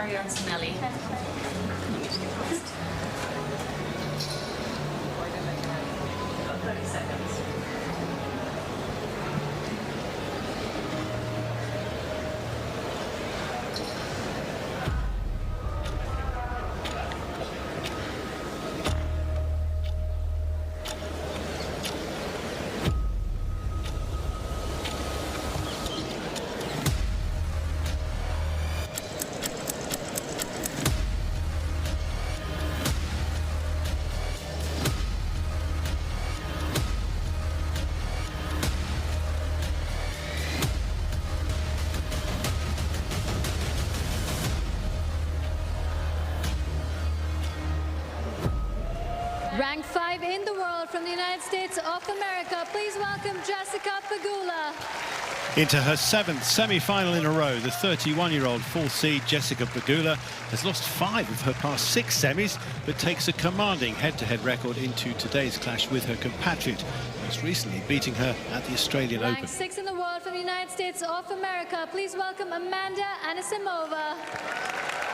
Mario Antonelli. 30 seconds. Ranked 5 in the world from the United States of America. Please welcome Jessica Pegula. Into her 7th semi-final in a row, the 31-year-old fourth seed Jessica Pegula has lost 5 of her past 6 semis, but takes a commanding head-to-head record into today's clash with her compatriot, most recently beating her at the Australian Open. Ranked 6 in the world from the United States of America. Please welcome Amanda Anisimova.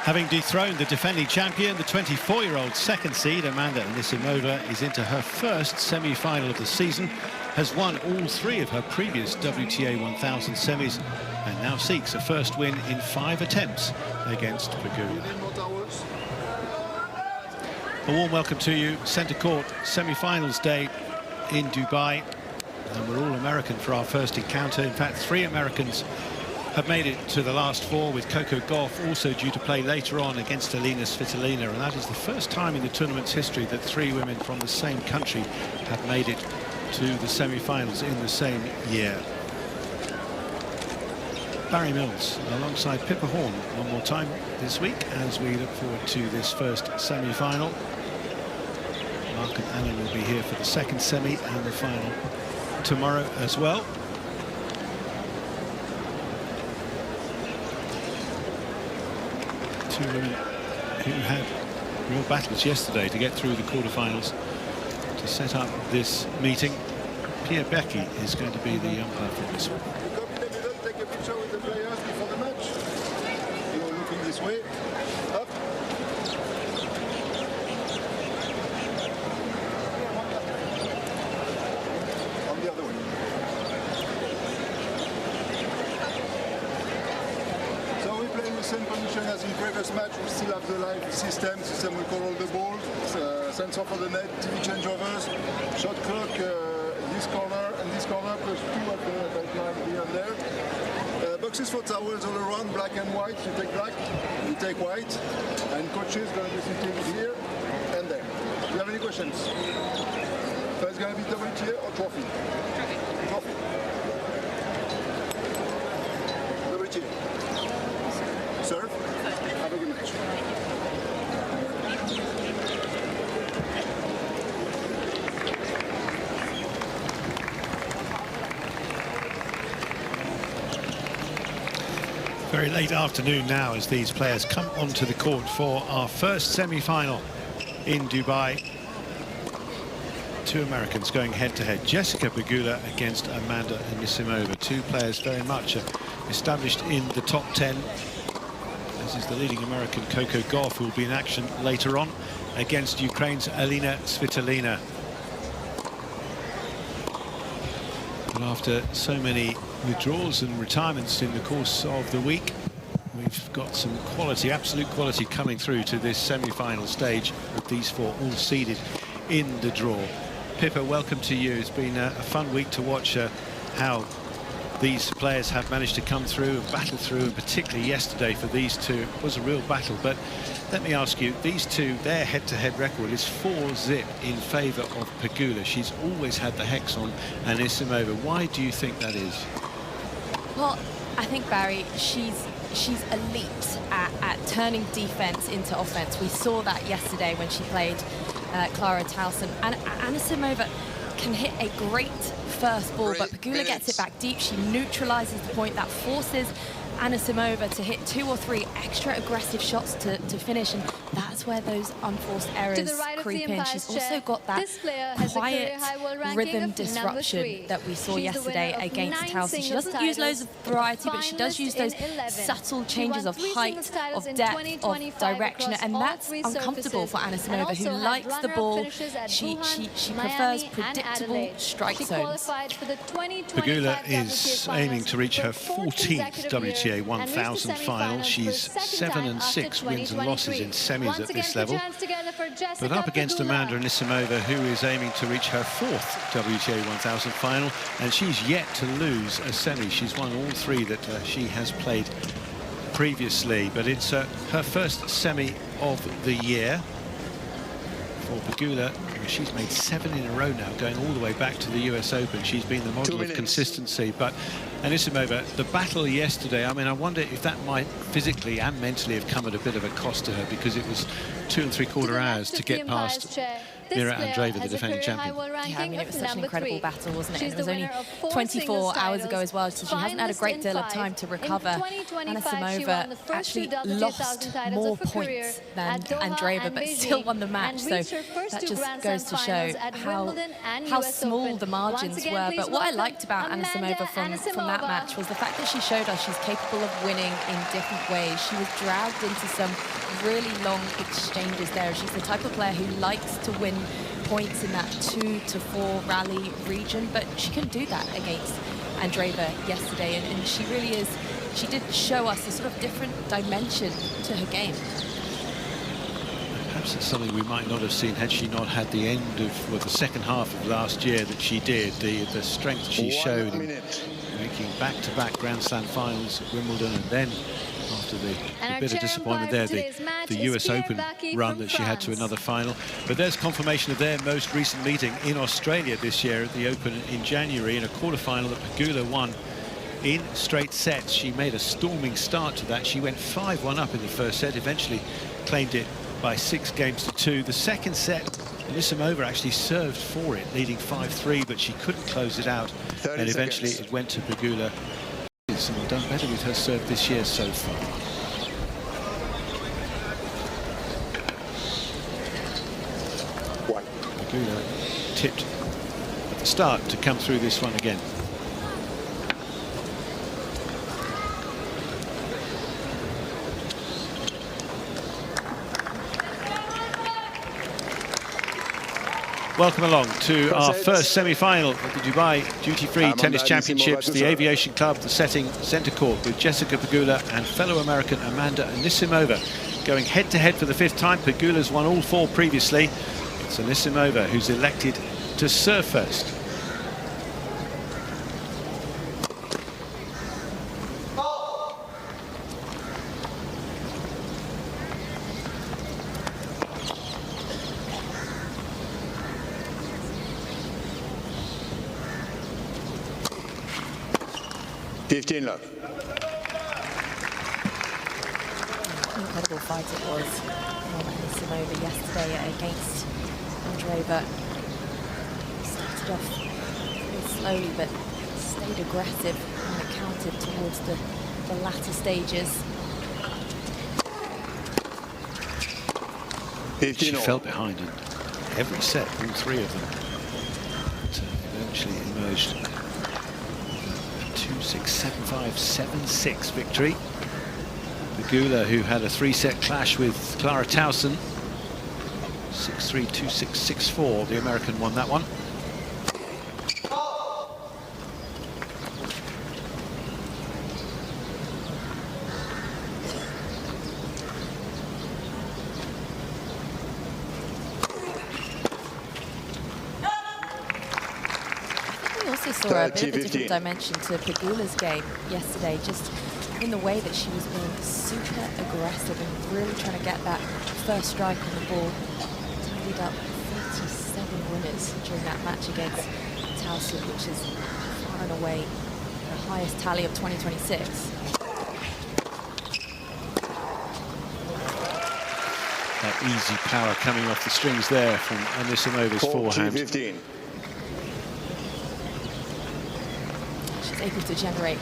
Having dethroned the defending champion, the 24-year-old second seed Amanda Anisimova is into her first semi-final of the season, has won all 3 of her previous WTA 1000 semis, and now seeks a first win in 5 attempts against Pegula. A warm welcome to you, Centre Court, semi-finals day in Dubai, and we're all American for our first encounter. In fact, 3 Americans have made it to the last 4, with Coco Gauff also due to play later on against Alina Svitolina, and that is the first time in the tournament's history that 3 women from the same country have made it to the semi-finals in the same year. Barry Mills alongside Pippa Horn one more time this week as we look forward to this first semi-final. Mark and Alan will be here for the second semi and the final tomorrow as well. Two women who had real battles yesterday to get through the quarterfinals to set up this meeting. Pierre Becky is going to be the umpire for this one. Take a picture with the players before the match. You're looking this way. Up. On the other way. So we play in the same position as in previous match. We still have the live system. System we control the ball. Sensor for the net. TV changeovers. Shot clock. This corner and this corner, plus 2 at the baseline here and there. Boxes for towels all around, black and white. You take black, you take white, and coaches going to be sitting here and there. Do you have any questions? First going to be WTA or trophy? Trophy. WTA. Serve. Have a good match. Very late afternoon now as these players come onto the court for our first semi-final in Dubai. 2 Americans going head-to-head. Jessica Pegula against Amanda Anisimova. 2 players very much established in the top 10. This is the leading American Coco Gauff, who will be in action later on against Ukraine's Alina Svitolina. And after so many withdrawals and retirements in the course of the week, we've got some quality, absolute quality, coming through to this semi-final stage with these 4 all seeded in the draw. Pippa, welcome to you. It's been a fun week to watch how these players have managed to come through and battle through, and particularly yesterday for these 2 it was a real battle. But let me ask you, these 2, their head-to-head record is 4-zip in favour of Pegula. She's always had the hex on Anisimova. Why do you think that is? Well, I think, Barry, she's elite at turning defense into offense. We saw that yesterday when she played Clara Towson. And Anisimova can hit a great first ball, but Pegula gets it back deep. She neutralizes the point that forces Anisimova to hit 2 or 3 extra aggressive shots to finish, and that's where those unforced errors creep in. She's also got that quiet rhythm disruption that we saw yesterday against Towson. She doesn't use loads of variety, but she does use those subtle changes of height, of depth, of direction, and that's uncomfortable for Anisimova, who likes the ball. She prefers predictable strike zones. Pegula is aiming to reach her 14th WTA 1000 final. She's 7-6 wins and losses in semis at this level. But up against Amanda Anisimova, who is aiming to reach her 4th WTA 1000 final, and she's yet to lose a semi. She's won all 3 that she has played previously, but it's her first semi of the year. For Pegula, she's made 7 in a row now, going all the way back to the US Open. She's been the model of consistency. But Anisimova, the battle yesterday, I mean, I wonder if that might physically and mentally have come at a bit of a cost to her, because it was 2 3/4 hours to get past Mira Andreeva, the defending champion. Yeah, I mean, it was such an incredible battle, wasn't it? And it was only 24 hours ago as well, so she hasn't had a great deal of time to recover. Anisimova actually lost more points than Andreeva, but still won the match, so that just goes to show how small the margins were. But what I liked about Anisimova from that match was the fact that she showed us she's capable of winning in different ways. She was dragged into some really long exchanges there. She's the type of player who likes to win points in that 2 to 4 rally region, but she couldn't do that against Andreeva yesterday, and she really is, she did show us a sort of different dimension to her game. Perhaps it's something we might not have seen had she not had the end of, well, the second half of last year that she did, the strength she showed in making back-to-back Grand Slam finals at Wimbledon, and then after the bit of disappointment there, the US Open run that she had to another final. But there's confirmation of their most recent meeting in Australia this year at the Open in January, in a quarterfinal that Pegula won in straight sets. She made a storming start to that. She went 5-1 up in the first set, eventually claimed it by 6 games to 2. The second set, Anisimova actually served for it, leading 5-3, but she couldn't close it out, and eventually it went to Pegula. And done better with her serve this year so far. Pegula tipped at the start to come through this one again. Welcome along to our first semi-final of the Dubai Duty-Free Tennis Championships, the Aviation Club, the setting centre court, with Jessica Pegula and fellow American Amanda Anisimova going head-to-head for the 5th time. Pegula's won all 4 previously. It's Anisimova who's elected to serve first. Love. Incredible fight it was from Anisimova yesterday against Andreeva. Started off very slowly, but stayed aggressive when it counted towards the latter stages. She fell behind in every set, all 3 of them. But eventually emerged 2-6, 7-5, 7-6 victory. Pegula, who had a 3-set clash with Clara Towson, 6-3, 2-6, 6-4. The American won that one. Saw a bit of a different dimension to Pegula's game yesterday, just in the way that she was being super aggressive and really trying to get that first strike on the ball. Tallied up 37 winners during that match against Towson, which is far and away the highest tally of 2026. That easy power coming off the strings there from Anisimova's forehand. Able to generate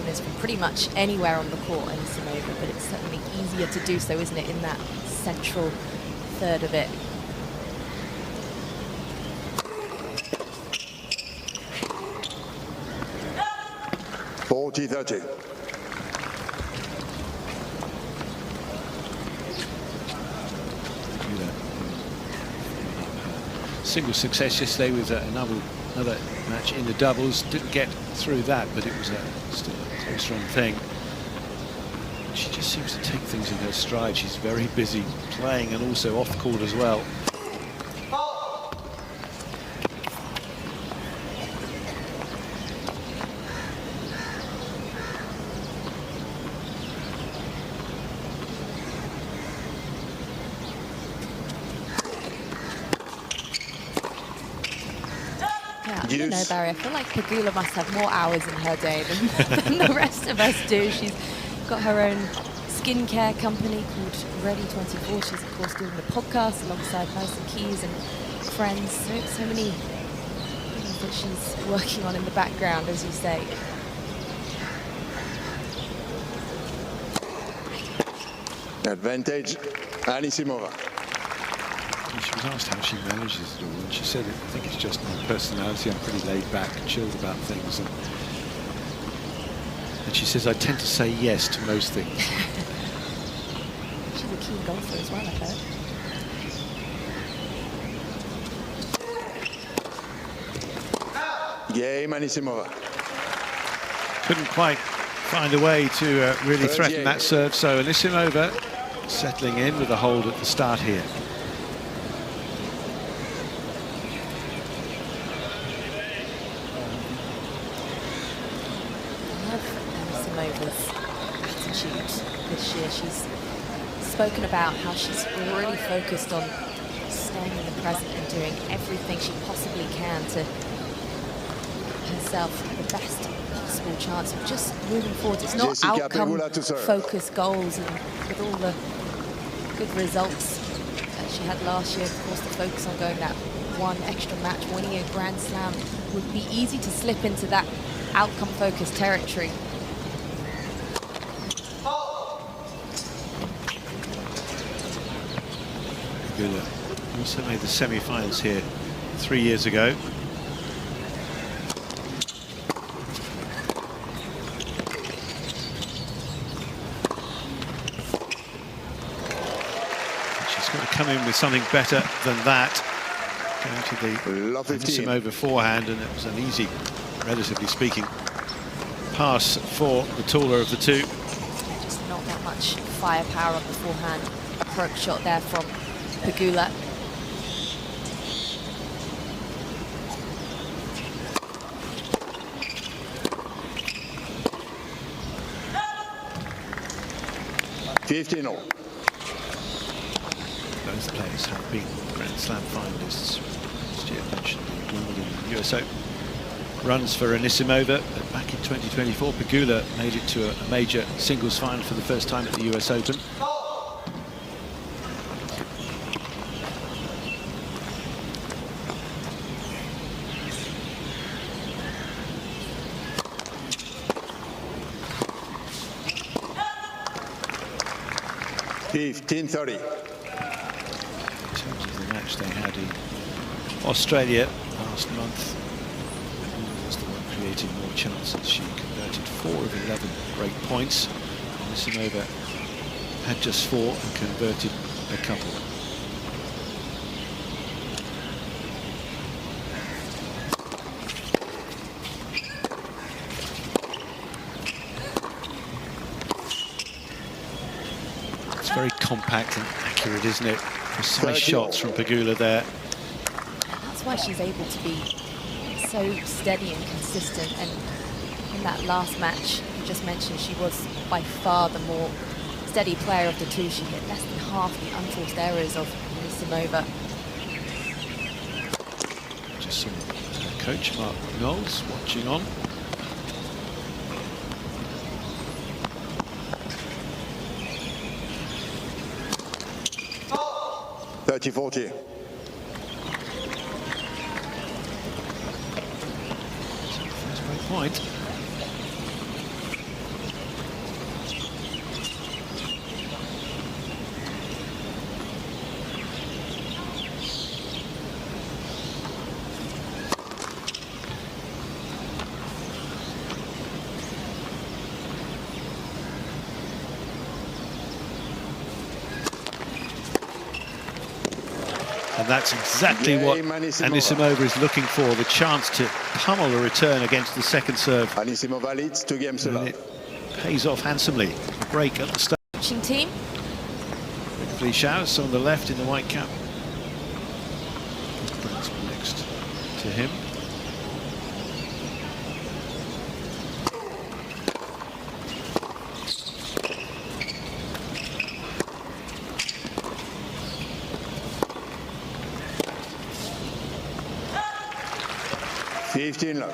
is from pretty much anywhere on the court, Anisimova, but it's certainly easier to do so, isn't it, in that central third of it. Single success yesterday with another match in the doubles. Didn't get through that, but it was still a very strong thing. She just seems to take things in her stride. She's very busy playing and also off court as well. I don't know, Barry. I feel like Pegula must have more hours in her day than the rest of us do. She's got her own skincare company called Ready24. She's, of course, doing the podcast alongside Madison Keys and friends. So many things that she's working on in the background, as you say. Advantage, Anisimova. She was asked how she manages it all, and she said, I think it's just my personality. I'm pretty laid back and chilled about things. And she says, I tend to say yes to most things. She's a keen golfer as well, I've heard. Game, Anisimova. Couldn't quite find a way to really threaten that serve, so Anisimova settling in with a hold at the start here. Attitude this year. She's spoken about how she's really focused on staying in the present and doing everything she possibly can to give herself the best possible chance of just moving forward. It's not outcome-focused goals, and with all the good results that she had last year, of course, the focus on going that one extra match, winning a Grand Slam, would be easy to slip into that outcome-focused territory. Pegula also made the semi-finals here 3 years ago. She's got to come in with something better than that. Going to the Anisimova forehand, and it was an easy, relatively speaking, pass for the taller of the two. Just not that much firepower on the forehand approach shot there from Pegula. Both players have been Grand Slam finalists. Last year mentioned the Wimbledon and US Open runs for Anisimova, but back in 2024 Pegula made it to a major singles final for the first time at the US Open. In terms of the match they had in Australia last month, Pegula was the one creating more chances. She converted 4 of 11 break points. Anisimova had just 4 and converted a couple. It's very compact and accurate, isn't it? Precise shots from Pegula there. That's why she's able to be so steady and consistent. And in that last match you just mentioned, she was by far the more steady player of the two. She hit less than half the unforced errors of Anisimova. Just saw her coach Mark Knowles watching on. First break point. And that's exactly what Anisimova is looking for, the chance to pummel a return against the second serve. Anisimova leads 2 games to love. It pays off handsomely. A break at the start. Watching team. Fleischaus on the left in the white cap. Brings next to him. Love.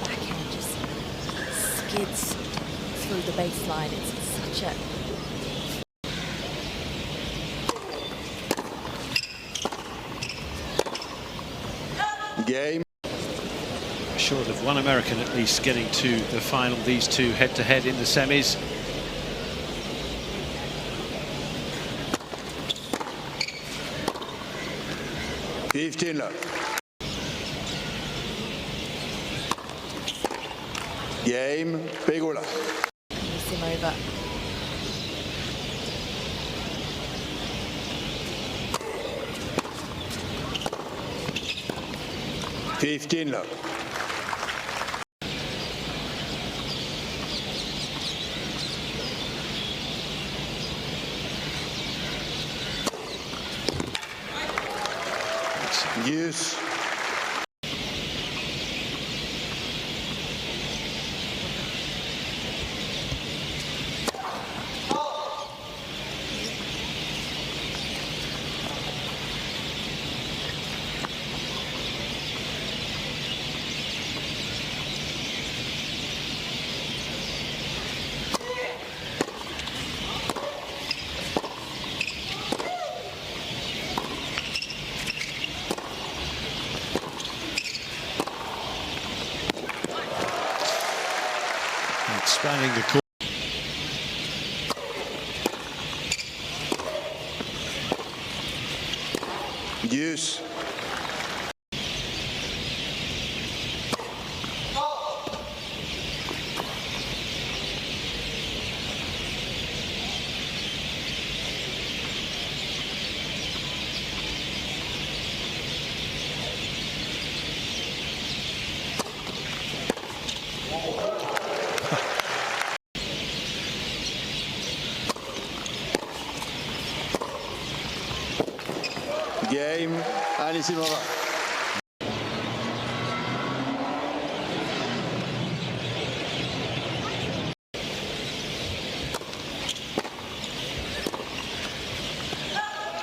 Backhand just skids through the baseline. It's such a Game. Short of one American at least getting to the final. These two head-to-head in the semis. Love. Game, Pegula. Anisimova. Love. Use. Expanding the court. Use. Game, Anisimova.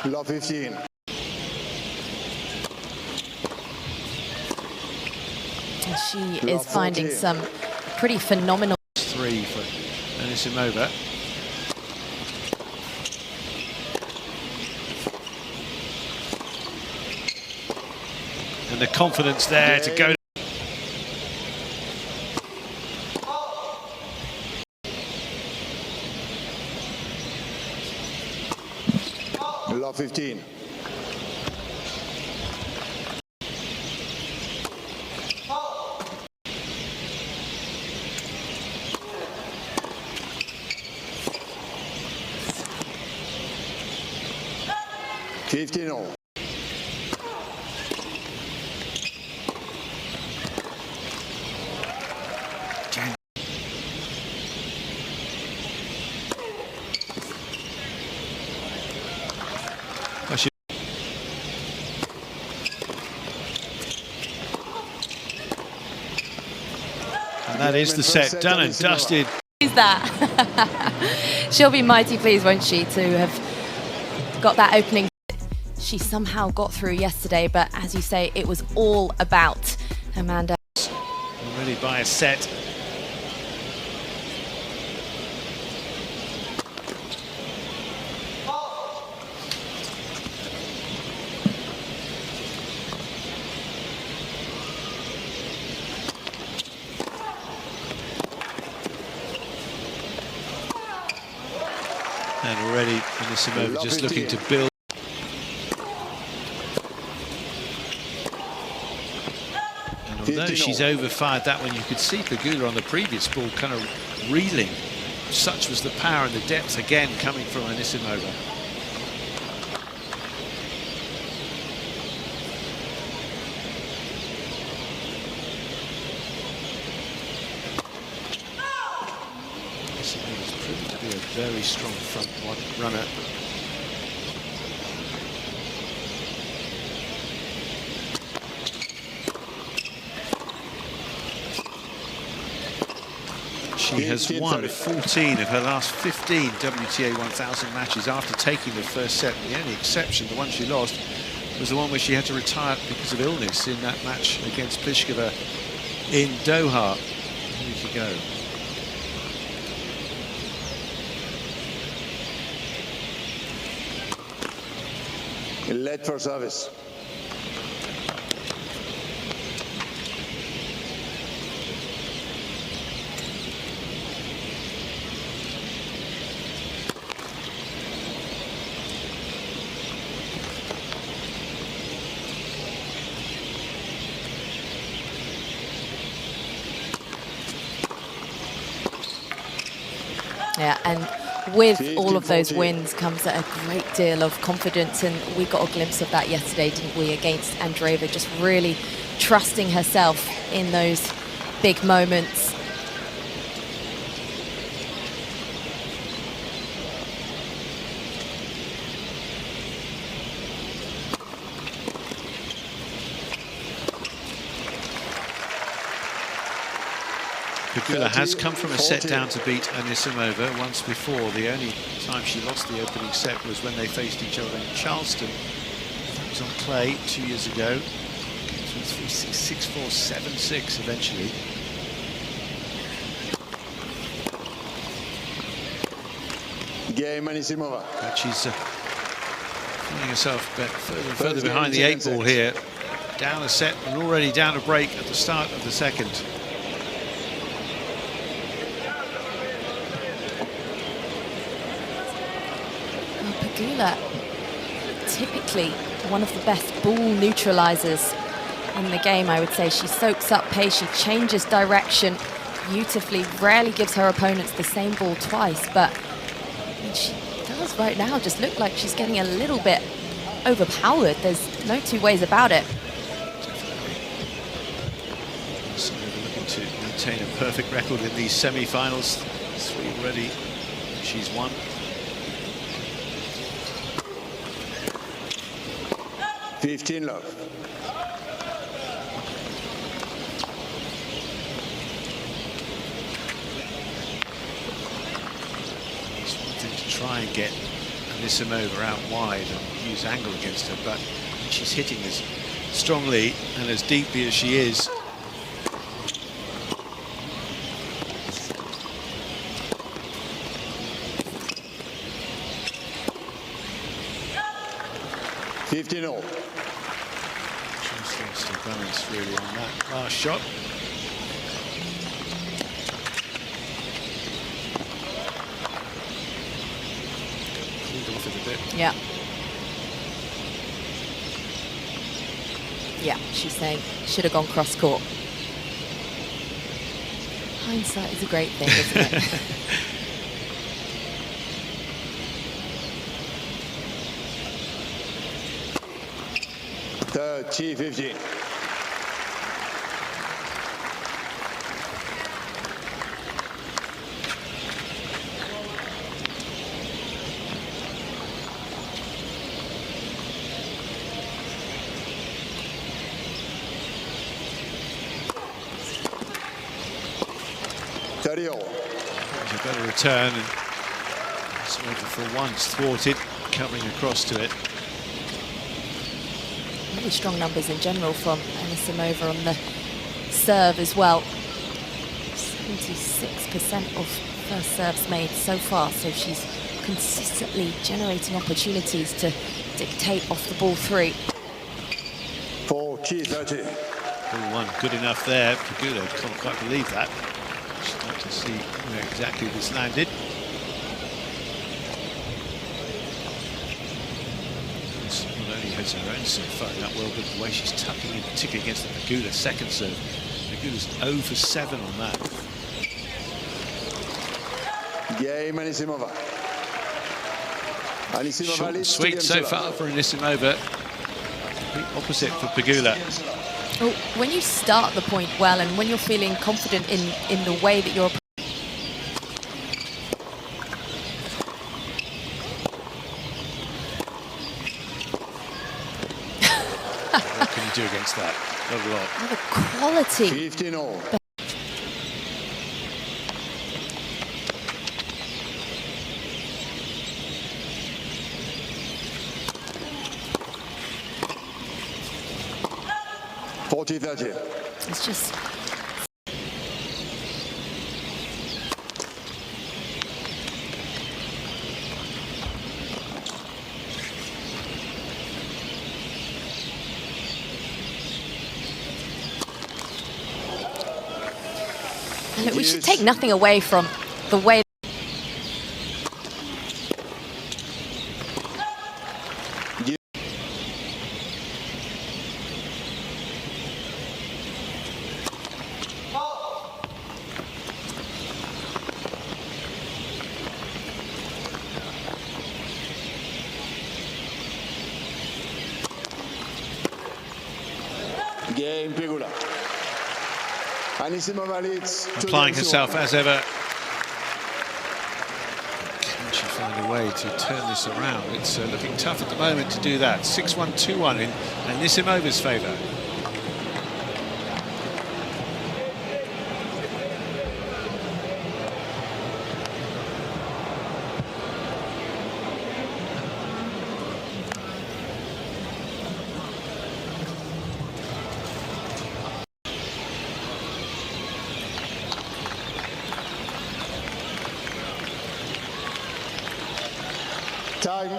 Love 15. And she is finding some pretty phenomenal. 3 for Anisimova. And the confidence there to go. Love 15. All. And that is the set, done and dusted. Who's that? She'll be mighty pleased, won't she, to have got that opening. She somehow got through yesterday, but as you say, it was all about Amanda. Already by a set. And already Anisimova just looking to build. And although she's overfired that one, you could see Pegula on the previous ball kind of reeling. Such was the power and the depth again coming from Anisimova. very strong front runner. She has won 14 of her last 15 WTA 1000 matches after taking the first set. The only exception, the one she lost, was the one where she had to retire because of illness in that match against Pliskova in Doha a week ago. Led for service. Yeah, and with all of those wins comes a great deal of confidence, and we got a glimpse of that yesterday, didn't we, against Andreeva, just really trusting herself in those big moments. Pegula has come from a set down to beat Anisimova once before. The only time she lost the opening set was when they faced each other in Charleston. That was on clay 2 years ago. It was 3-6, 6-4, 7-6 eventually. Game Anisimova. But she's finding herself further and further behind the 8 ball here. Down a set and already down a break at the start of the second. Pegula, typically one of the best ball neutralizers in the game, I would say. She soaks up pace, she changes direction beautifully, rarely gives her opponents the same ball twice, but she does right now just look like she's getting a little bit overpowered. There's no two ways about it. So we're looking to maintain a perfect record in these semi-finals. 3 already she's won. $15 love. It's one thing to try and get Anisimova out wide and use angle against her, but she's hitting as strongly and as deeply as she is. $15-all. She's lost her balance really on that last shot. Pulled off it a bit. Yeah. Yeah, she's saying should have gone cross court. Hindsight is a great thing, isn't it? $30-15. $30-all. There's a better return, and Anisimova for once thwarted, coming across to it. Really strong numbers in general from Anisimova on the serve as well. 76% of first serves made so far, so she's consistently generating opportunities to dictate off the ball 3. 40-30. Ball 1, good enough there. Pegula can't quite believe that. She'd like to see where exactly this landed. Not only has her own serve firing up well, but the way she's tucking in, particularly against the Pegula second serve. Pegula's 0 for 7 on that. Game Anisimova. Short and sweet so far for Anisimova. The opposite for Pegula. Well, when you start the point well and when you're feeling confident in the way that you're you do against that? Not a lot. Oh, the quality. 15 all. It's just... And we should take nothing away from the way Game Pegula. Anisimova leads. Applying herself as ever. Can she find a way to turn this around? It's looking tough at the moment to do that. 6-1, 2-1 in Anisimova's favour. Time.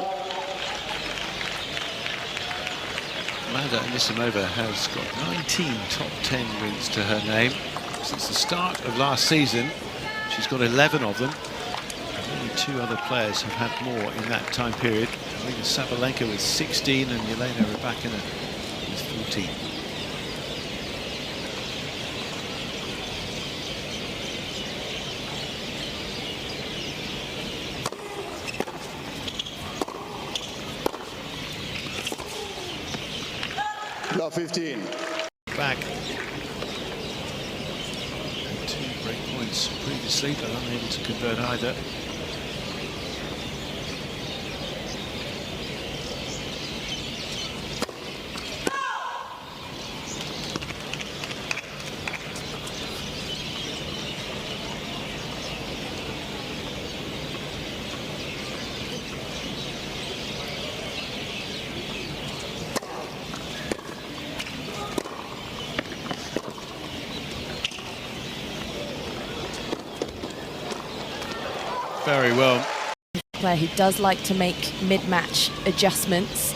Amanda Anisimova has got 19 top 10 wins to her name since the start of last season. She's got 11 of them. Only 2 other players have had more in that time period. Arina Sabalenka with 16 and Yelena Rybakina with 14. Love 15. Back. 2 break points previously, but unable to convert either. Very well. Player who does like to make mid-match adjustments.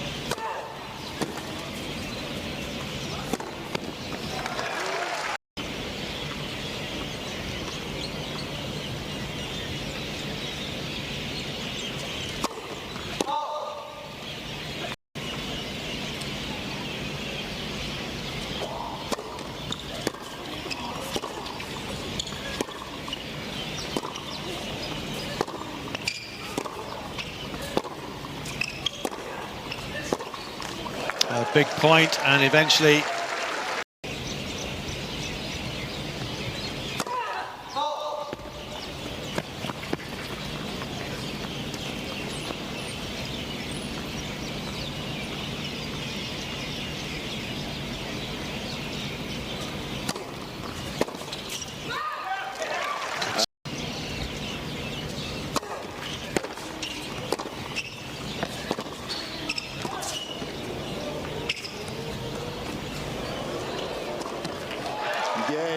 A big point, and eventually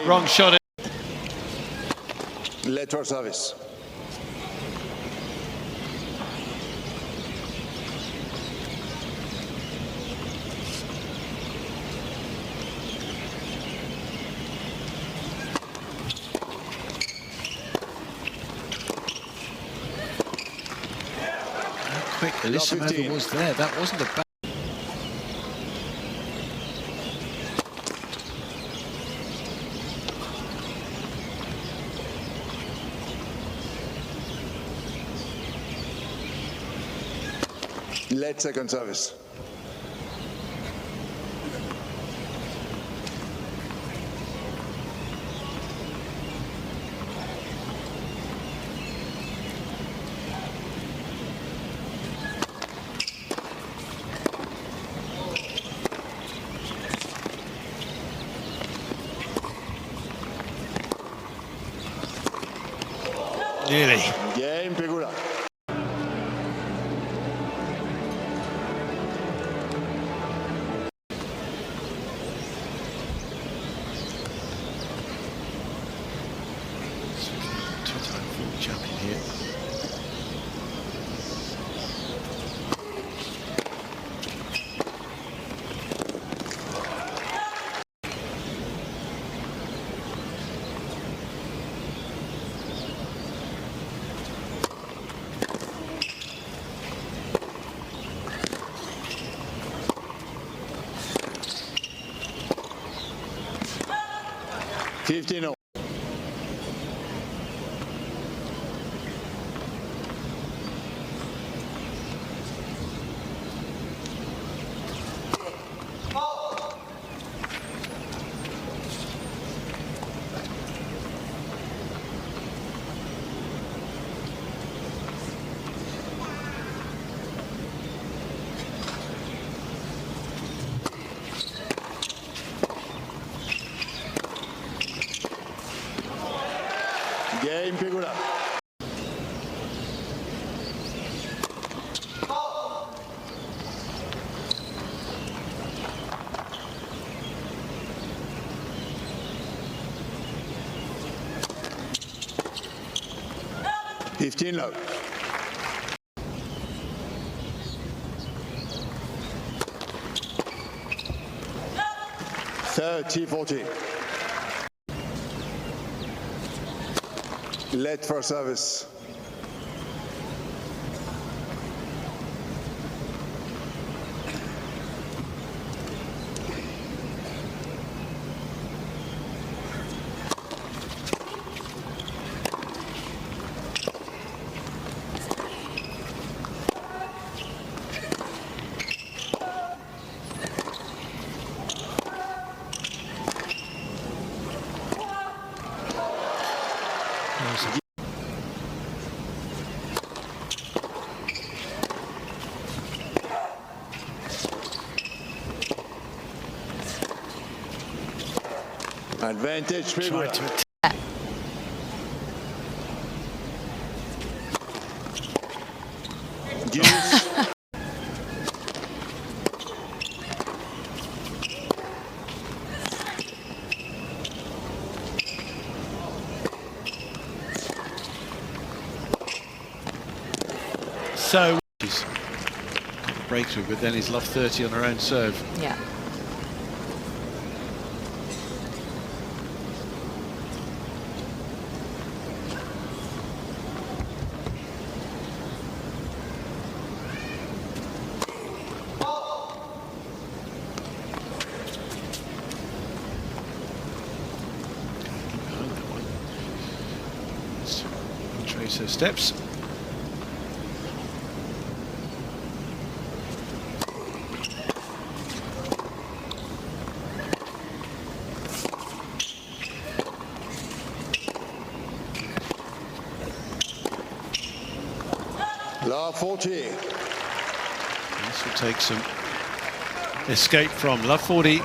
wrong shot. Let her service. How quick Anisimova was there. That wasn't a bad. Let second service. Nearly. Game Pegula. Two-time full champion here. $15. Game Pegula. $15 low. $30-14. Late for service. Advantage Pegula. Tried to attack. Deuce. So she's got a breakthrough, but then he's lost 30 on her own serve. Yeah. Behind that one. Let's trace her steps. Love 40. This will take some escape from love 40.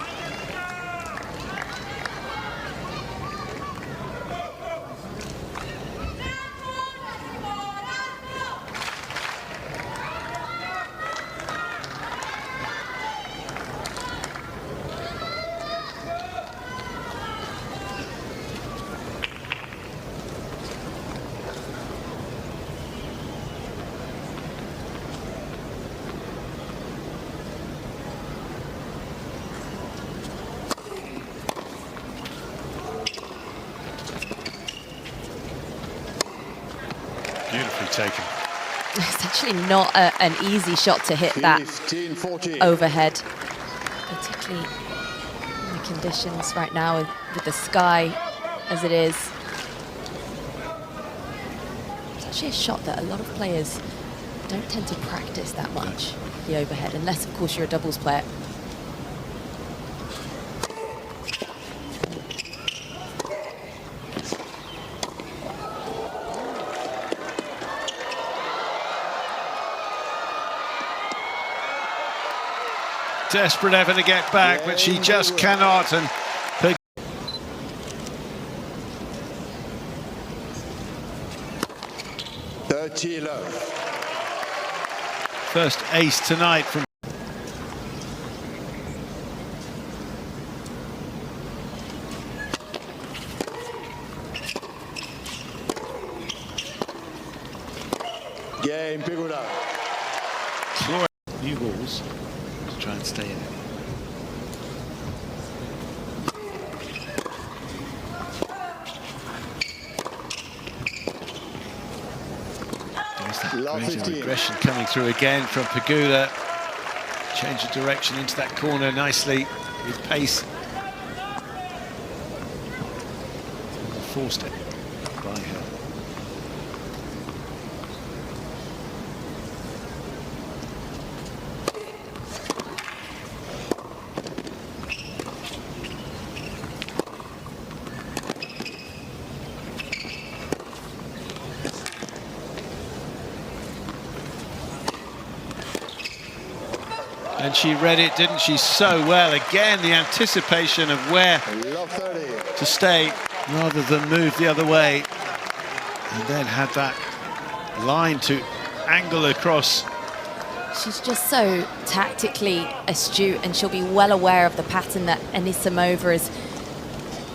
Beautifully taken. It's actually not an easy shot to hit that 15-14. overhead, particularly in the conditions right now with the sky as it is. It's actually a shot that a lot of players don't tend to practice that much, the overhead, unless, of course, you're a doubles player. Desperate effort to get back, but she just cannot. And 30 love. First ace tonight from Game Pegula. new balls to try and stay in it. There's that Love range of 15. aggression coming through again from Pegula. Change of direction into that corner nicely with pace. Forced it by her. And she read it, didn't she, so well. Again, the anticipation of where Love 30. to stay rather than move the other way. And then had that line to angle across. She's just so tactically astute, and she'll be well aware of the pattern that Anisimova is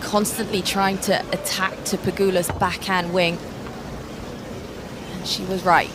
constantly trying to attack to Pegula's backhand wing. And she was right.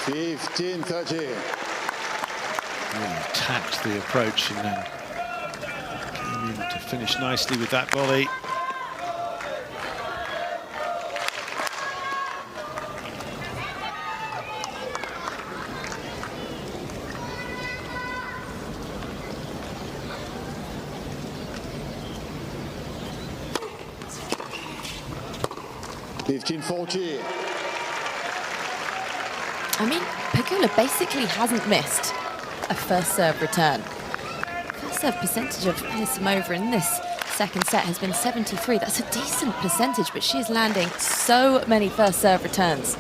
Fifteen 30. Really attacked the approach and then came in to finish nicely with that volley. Fifteen 40. I mean, Pegula basically hasn't missed a first serve return. First serve percentage of Anisimova in this second set has been 73. That's a decent percentage, but she is landing so many first serve returns.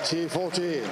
T 40.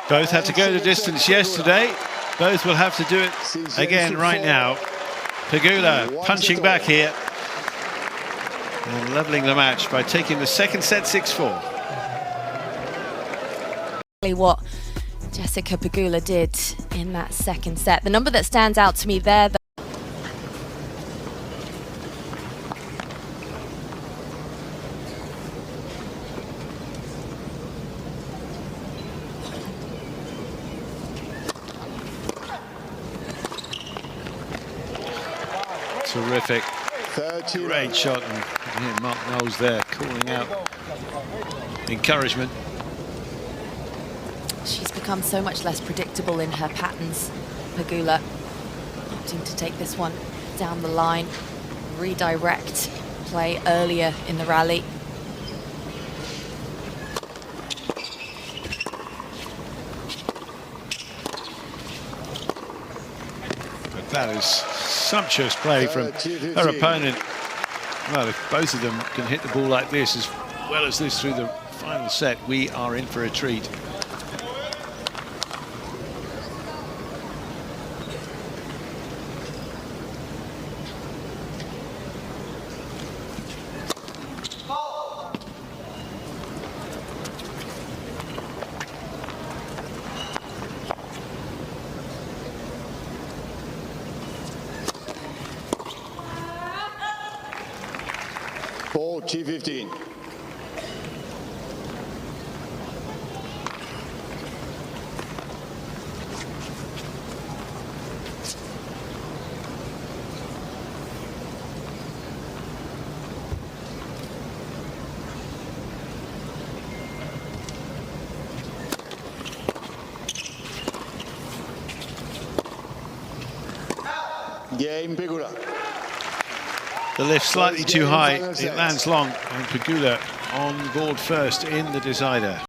Both had to go the distance yesterday. Both will have to do it again right now. Pegula punching back here and leveling the match by taking the second set 6-4. What Jessica Pegula did in that second set. The number that stands out to me there, terrific. Great shot, and yeah, Mark Knowles there calling out encouragement. she's become so much less predictable in her patterns. Pegula opting to take this one down the line, redirect play earlier in the rally. That is sumptuous play from her opponent. Well, if both of them can hit the ball like this as well as this through the final set, we are in for a treat. Ball T15. Game Pegula. The lift slightly too high, it lands long, and Pegula on board first in the decider.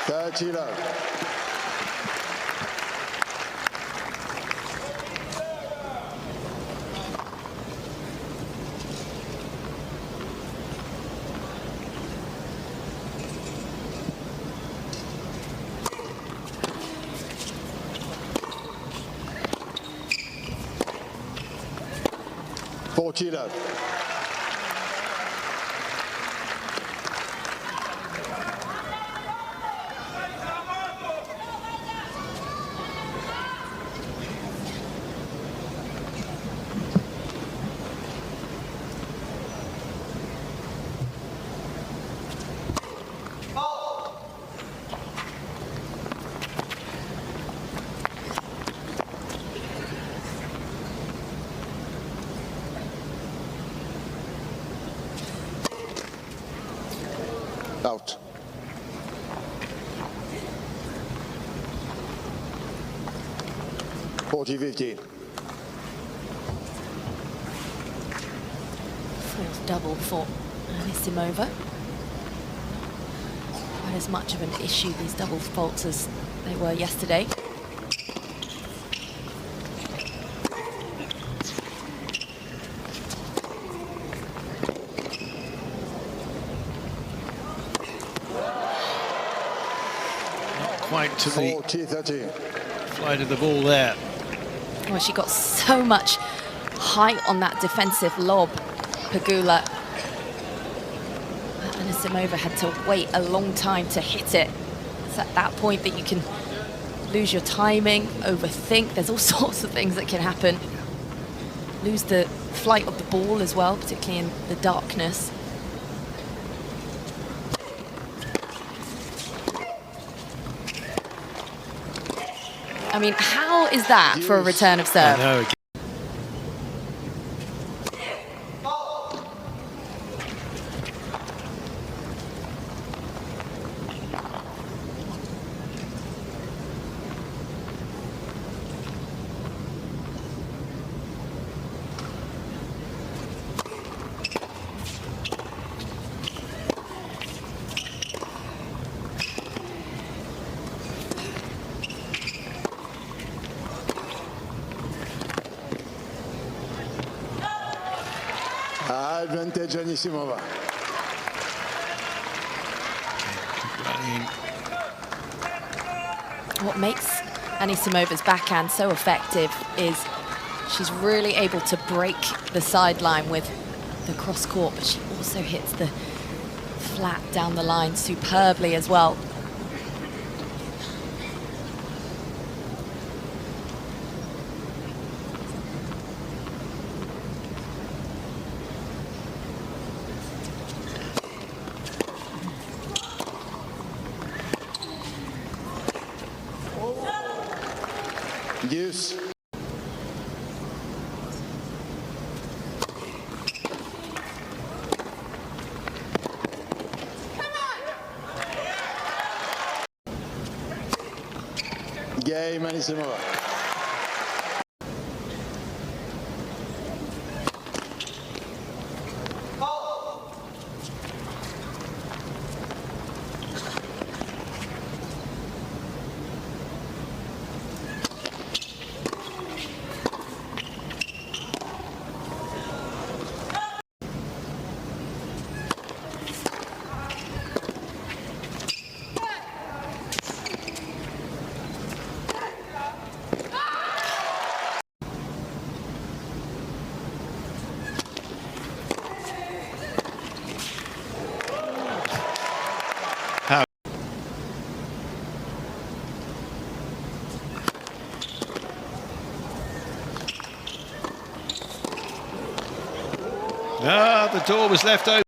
Love. Love. Out. T15. Fourth double for Anisimova. Quite as much of an issue, these double faults, as they were yesterday. Quite to the flight of the ball there. Well, she got so much height on that defensive lob, Pegula. Anisimova had to wait a long time to hit it. It's at that point that you can lose your timing, overthink. There's all sorts of things that can happen. Lose the flight of the ball as well, particularly in the darkness. I mean, how is that for a return of serve? I know. Advantage Anisimova. What makes Anisimova's backhand so effective is she's really able to break the sideline with the cross court, but she also hits the flat down the line superbly as well. Deuce. Game Anisimova. The door was left open.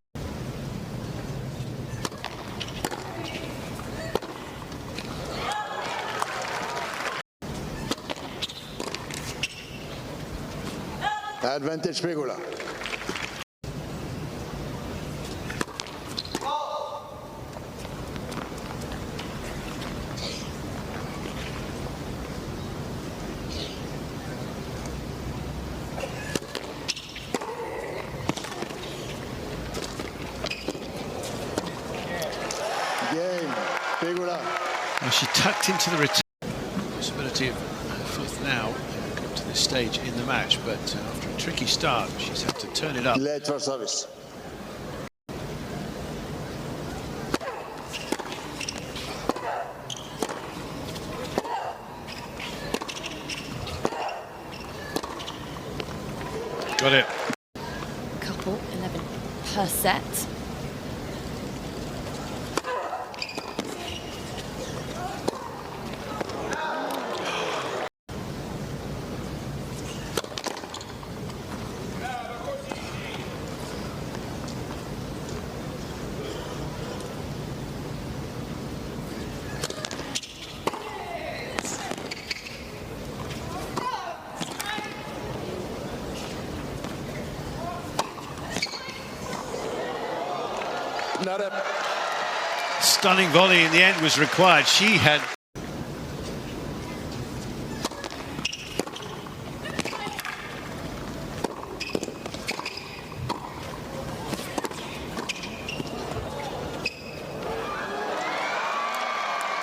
Advantage Pegula. Game, Pegula. Well, she tucked into the return. Possibility of fifth now to this stage in the match, but after a tricky start, she's had to turn it up. Late for service. Got it. Couple, 11 per set. Not up. Stunning volley in the end was required. She had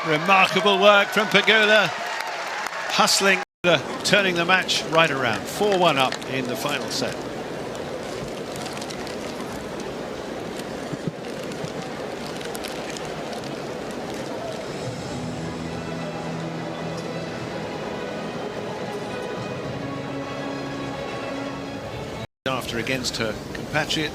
remarkable work from Pegula, hustling, turning the match right around. 4-1 up in the final set. After against her compatriot.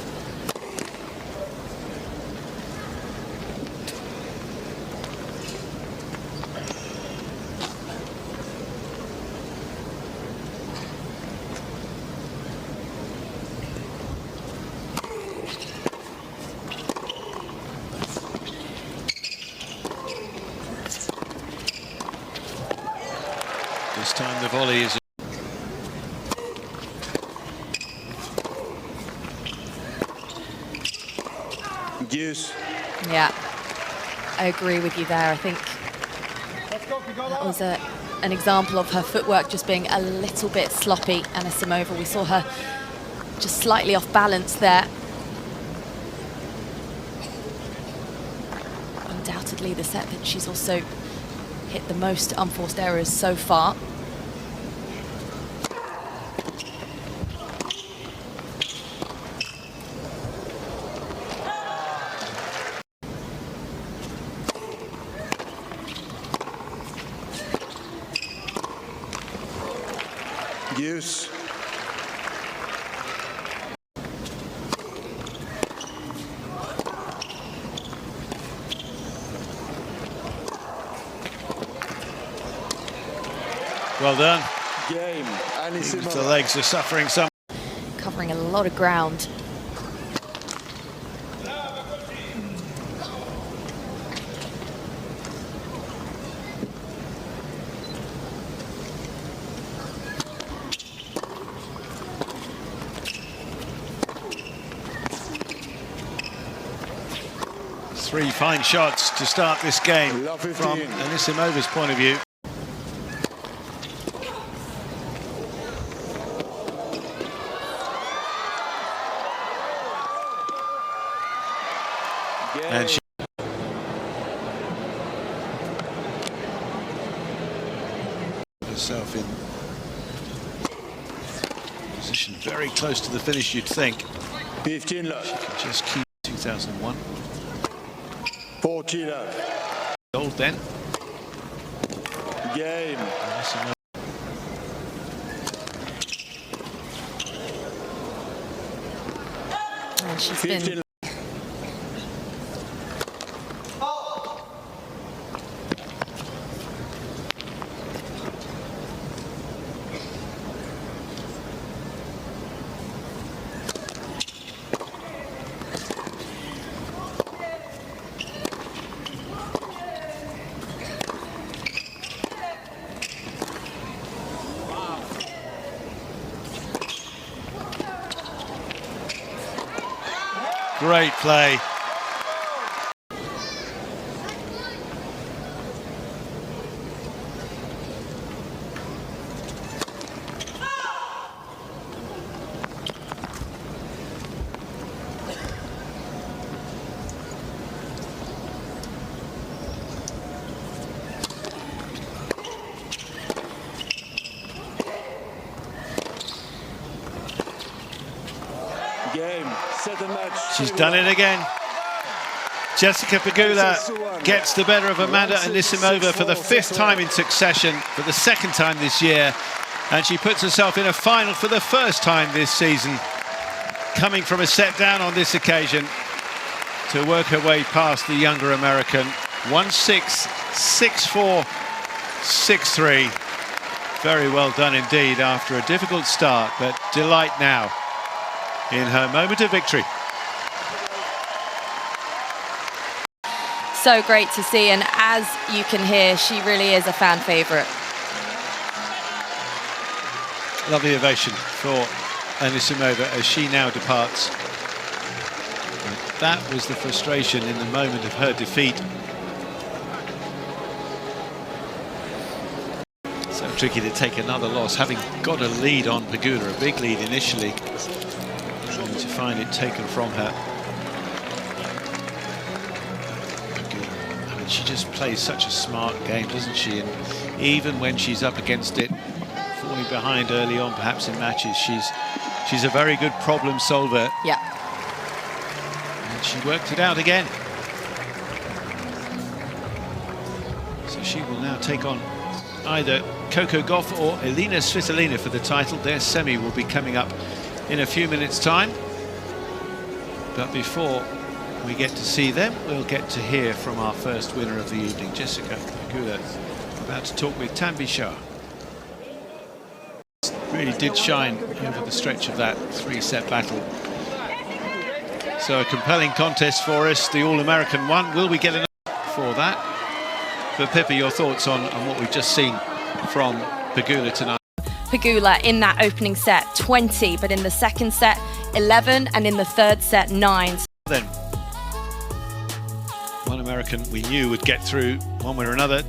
This time the volley is Deuce. Yeah, I agree with you there. I think that was an example of her footwork just being a little bit sloppy. Anisimova, we saw her just slightly off balance there. Undoubtedly the set that she's also hit the most unforced errors so far. Deuce. well done. Game. Anisimova. The legs are suffering some. Covering a lot of ground. Three fine shots to start this game Love 15. from Anisimova's point of view. And she herself in position very close to the finish, you'd think. 15 love. She can just keep 2001. 14 love. Gold then. Game. And she's 15 been Great play. Game, set and match. She's done it again. Jessica Pegula gets the better of Amanda Anisimova for the 5th time in succession, for the 2nd time this year, and she puts herself in a final for the 1st time this season, coming from a set down on this occasion to work her way past the younger American. 1-6, 6-4, 6-3. Very well done indeed after a difficult start, but delight now in her moment of victory. So great to see, and as you can hear, she really is a fan favourite. Lovely ovation for Anisimova as she now departs. And that was the frustration in the moment of her defeat. So tricky to take another loss, having got a lead on Pegula, a big lead initially, only to find it taken from her. She just plays such a smart game, doesn't she? And even when she's up against it, falling behind early on, perhaps in matches, she's a very good problem solver. Yeah. And she worked it out again. So she will now take on either Coco Gauff or Elina Svitolina for the title. Their semi will be coming up in a few minutes' time. But before we get to see them, we'll get to hear from our first winner of the evening, Jessica Pegula, about to talk with Tanvi Shah. Really did shine over the stretch of that 3-set battle. So a compelling contest for us, the All-American one. Will we get enough for that? But Pippa, your thoughts on what we've just seen from Pegula tonight? Pegula in that opening set, 20, but in the 2nd set, 11, and in the 3rd set, 9. Then one American we knew would get through one way or another.